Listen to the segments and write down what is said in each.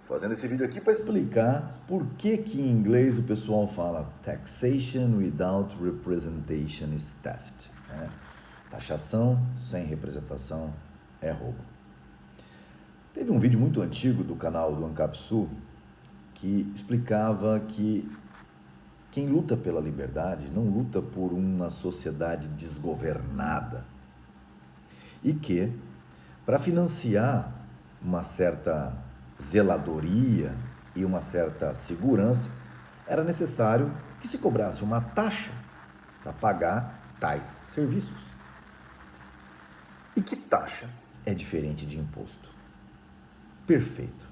Fazendo esse vídeo aqui para explicar por que em inglês o pessoal fala taxation without representation is theft. Né? Taxação sem representação é roubo. Teve um vídeo muito antigo do canal do Ancapsul que explicava que quem luta pela liberdade não luta por uma sociedade desgovernada e que, para financiar uma certa zeladoria e uma certa segurança, era necessário que se cobrasse uma taxa para pagar tais serviços. E que taxa é diferente de imposto? Perfeito.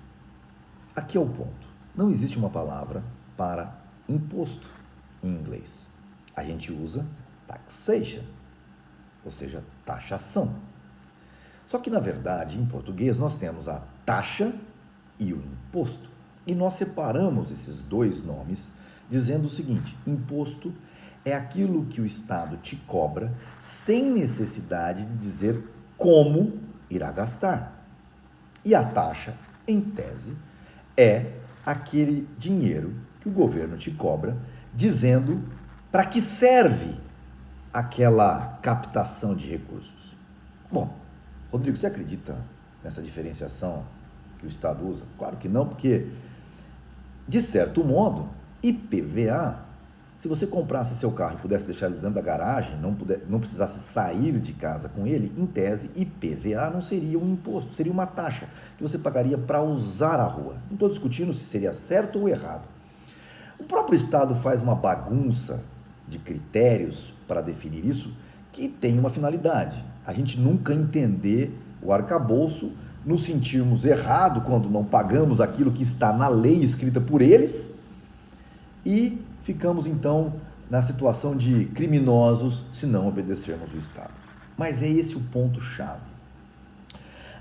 Aqui é o ponto. Não existe uma palavra para imposto em inglês. A gente usa taxation, ou seja, taxação. Só que, na verdade, em português, nós temos a taxa e o imposto. E nós separamos esses dois nomes dizendo o seguinte: imposto é aquilo que o Estado te cobra sem necessidade de dizer como irá gastar. E a taxa, em tese, é aquele dinheiro que o governo te cobra dizendo para que serve aquela captação de recursos. Bom, Rodrigo, você acredita nessa diferenciação que o Estado usa? Claro que não, porque, de certo modo, IPVA, se você comprasse seu carro e pudesse deixar ele dentro da garagem, não precisasse sair de casa com ele, em tese, IPVA não seria um imposto, seria uma taxa que você pagaria para usar a rua. Não estou discutindo se seria certo ou errado. O próprio Estado faz uma bagunça de critérios para definir isso que tem uma finalidade: a gente nunca entender o arcabouço, nos sentirmos errado quando não pagamos aquilo que está na lei escrita por eles e ficamos então na situação de criminosos se não obedecermos o Estado. Mas é esse o ponto-chave.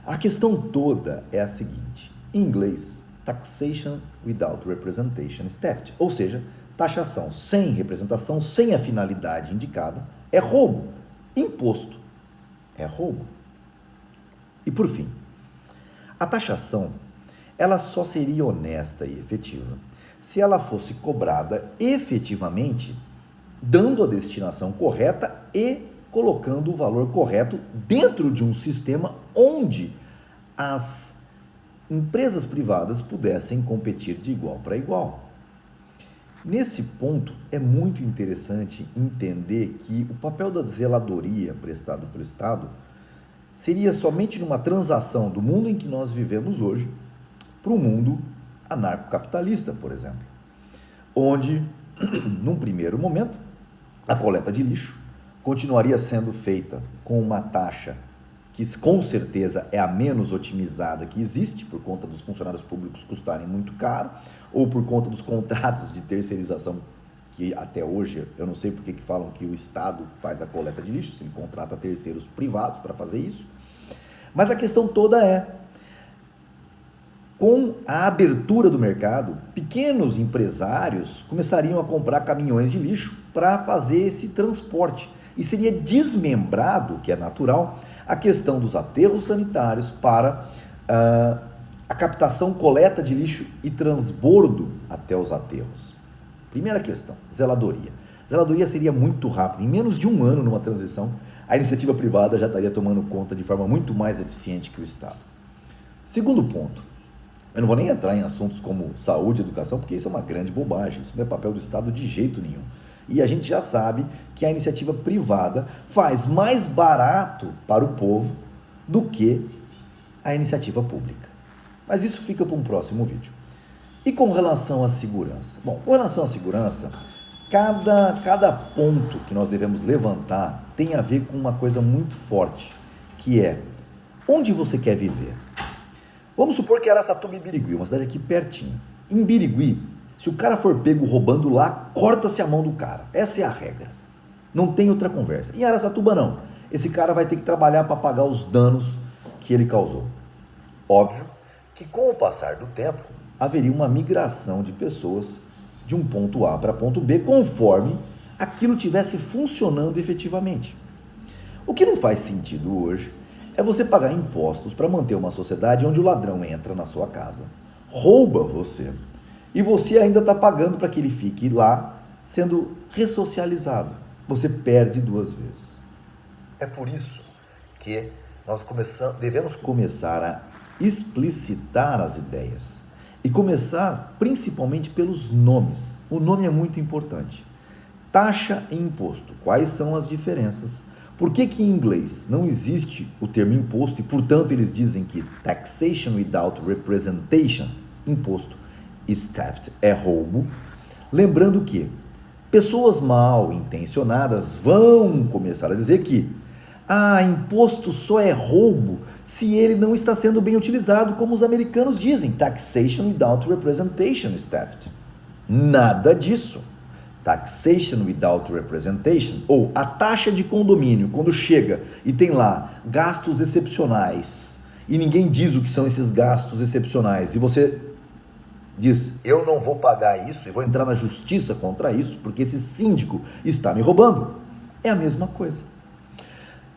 A questão toda é a seguinte: em inglês, taxation without representation is theft, ou seja, taxação sem representação, sem a finalidade indicada, é roubo. Imposto é roubo. E por fim, a taxação, ela só seria honesta e efetiva se ela fosse cobrada efetivamente, dando a destinação correta e colocando o valor correto dentro de um sistema onde as empresas privadas pudessem competir de igual para igual. Nesse ponto, é muito interessante entender que o papel da zeladoria prestado pelo Estado seria somente numa transação do mundo em que nós vivemos hoje para o mundo anarcocapitalista, por exemplo, onde, num primeiro momento, a coleta de lixo continuaria sendo feita com uma taxa que com certeza é a menos otimizada que existe, por conta dos funcionários públicos custarem muito caro, ou por conta dos contratos de terceirização, que até hoje eu não sei porque que falam que o Estado faz a coleta de lixo, se ele contrata terceiros privados para fazer isso. Mas a questão toda é, com a abertura do mercado, pequenos empresários começariam a comprar caminhões de lixo para fazer esse transporte. E seria desmembrado, que é natural, a questão dos aterros sanitários para a captação, coleta de lixo e transbordo até os aterros. Primeira questão, zeladoria. Zeladoria seria muito rápido. Em menos de um ano, numa transição, a iniciativa privada já estaria tomando conta de forma muito mais eficiente que o Estado. Segundo ponto, eu não vou nem entrar em assuntos como saúde e educação, porque isso é uma grande bobagem, isso não é papel do Estado de jeito nenhum. E a gente já sabe que a iniciativa privada faz mais barato para o povo do que a iniciativa pública. Mas isso fica para um próximo vídeo. E com relação à segurança? Bom, com relação à segurança, cada ponto que nós devemos levantar tem a ver com uma coisa muito forte, que é onde você quer viver. Vamos supor que Araçatuba e Birigui, uma cidade aqui pertinho. Em Birigui, se o cara for pego roubando lá, corta-se a mão do cara. Essa é a regra. Não tem outra conversa. Em Araçatuba não. Esse cara vai ter que trabalhar para pagar os danos que ele causou. Óbvio que com o passar do tempo, haveria uma migração de pessoas de um ponto A para ponto B, conforme aquilo tivesse funcionando efetivamente. O que não faz sentido hoje é você pagar impostos para manter uma sociedade onde o ladrão entra na sua casa, rouba você e você ainda está pagando para que ele fique lá sendo ressocializado. Você perde duas vezes. É por isso que nós devemos começar a explicitar as ideias e começar principalmente pelos nomes. O nome é muito importante. Taxa e imposto. Quais são as diferenças? Por que em inglês não existe o termo imposto e, portanto, eles dizem que taxation without representation, imposto, is theft, é roubo? Lembrando que pessoas mal intencionadas vão começar a dizer que imposto só é roubo se ele não está sendo bem utilizado, como os americanos dizem, taxation without representation is theft. Nada disso. Taxation without representation, ou a taxa de condomínio, quando chega e tem lá gastos excepcionais, e ninguém diz o que são esses gastos excepcionais, e você diz, eu não vou pagar isso, e vou entrar na justiça contra isso, porque esse síndico está me roubando, é a mesma coisa.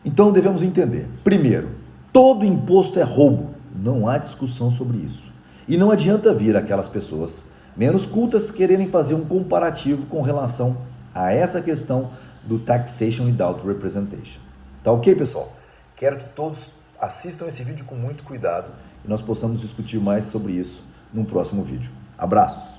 Então devemos entender, primeiro, todo imposto é roubo, não há discussão sobre isso, e não adianta vir aquelas pessoas menos cultas quererem fazer um comparativo com relação a essa questão do taxation without representation. Tá ok, pessoal? Quero que todos assistam esse vídeo com muito cuidado e nós possamos discutir mais sobre isso num próximo vídeo. Abraços!